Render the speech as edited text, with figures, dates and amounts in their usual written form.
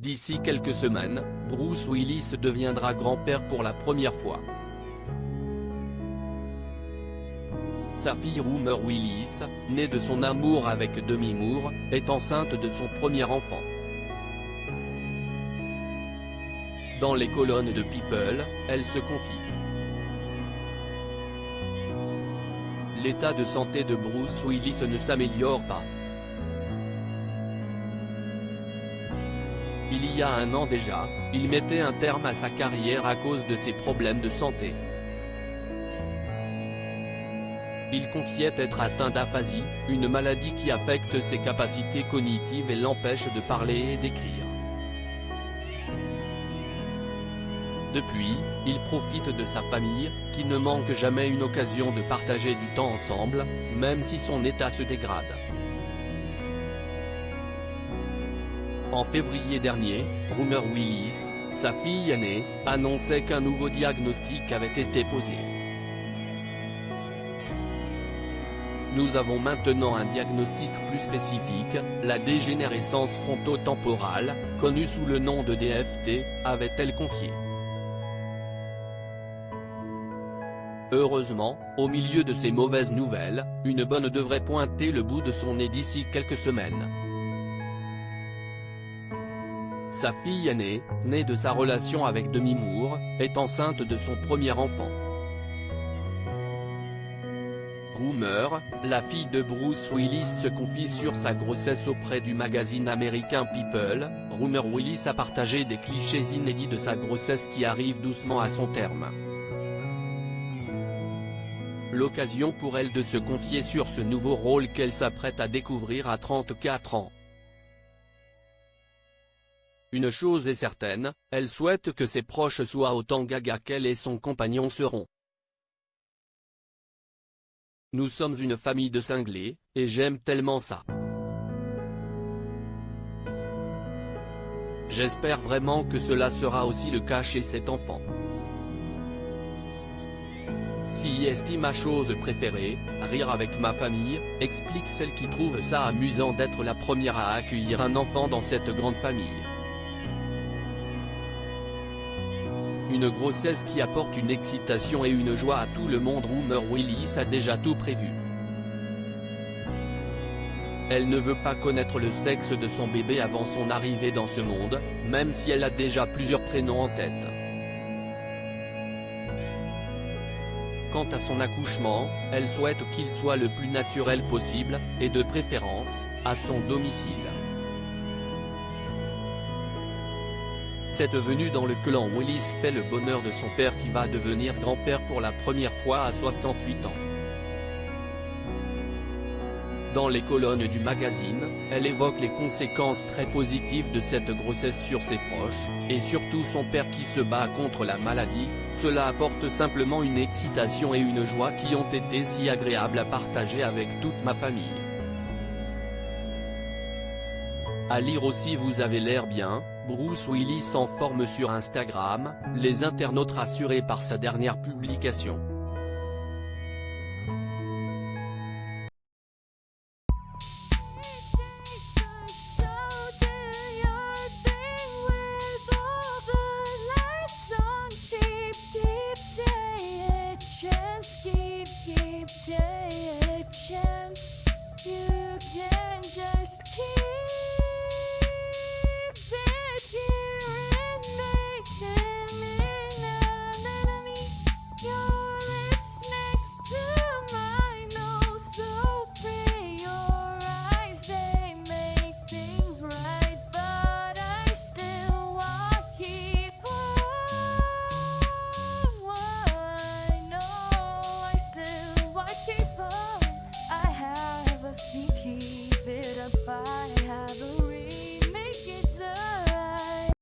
D'ici quelques semaines, Bruce Willis deviendra grand-père pour la première fois. Sa fille Rumor Willis, née de son amour avec Demi Moore, est enceinte de son premier enfant. Dans les colonnes de People, elle se confie. L'état de santé de Bruce Willis ne s'améliore pas. Il y a un an déjà, il mettait un terme à sa carrière à cause de ses problèmes de santé. Il confiait être atteint d'aphasie, une maladie qui affecte ses capacités cognitives et l'empêche de parler et d'écrire. Depuis, il profite de sa famille, qui ne manque jamais une occasion de partager du temps ensemble, même si son état se dégrade. En février dernier, Rumor Willis, sa fille aînée, annonçait qu'un nouveau diagnostic avait été posé. Nous avons maintenant un diagnostic plus spécifique, la dégénérescence frontotemporale, connue sous le nom de DFT, avait-elle confié. Heureusement, au milieu de ces mauvaises nouvelles, une bonne devrait pointer le bout de son nez d'ici quelques semaines. Sa fille aînée, née de sa relation avec Demi Moore, est enceinte de son premier enfant. Rumor, la fille de Bruce Willis se confie sur sa grossesse auprès du magazine américain People. Rumor Willis a partagé des clichés inédits de sa grossesse qui arrive doucement à son terme. L'occasion pour elle de se confier sur ce nouveau rôle qu'elle s'apprête à découvrir à 34 ans. Une chose est certaine, elle souhaite que ses proches soient autant gaga qu'elle et son compagnon seront. Nous sommes une famille de cinglés, et j'aime tellement ça. J'espère vraiment que cela sera aussi le cas chez cet enfant. Si est ma chose préférée, rire avec ma famille, explique celle qui trouve ça amusant d'être la première à accueillir un enfant dans cette grande famille. Une grossesse qui apporte une excitation et une joie à tout le monde. Rumor Willis a déjà tout prévu. Elle ne veut pas connaître le sexe de son bébé avant son arrivée dans ce monde, même si elle a déjà plusieurs prénoms en tête. Quant à son accouchement, elle souhaite qu'il soit le plus naturel possible, et de préférence, à son domicile. Cette venue dans le clan Willis fait le bonheur de son père qui va devenir grand-père pour la première fois à 68 ans. Dans les colonnes du magazine, elle évoque les conséquences très positives de cette grossesse sur ses proches, et surtout son père qui se bat contre la maladie. Cela apporte simplement une excitation et une joie qui ont été si agréables à partager avec toute ma famille. À lire aussi. Vous avez l'air bien, Bruce Willis en forme sur Instagram, les internautes rassurés par sa dernière publication.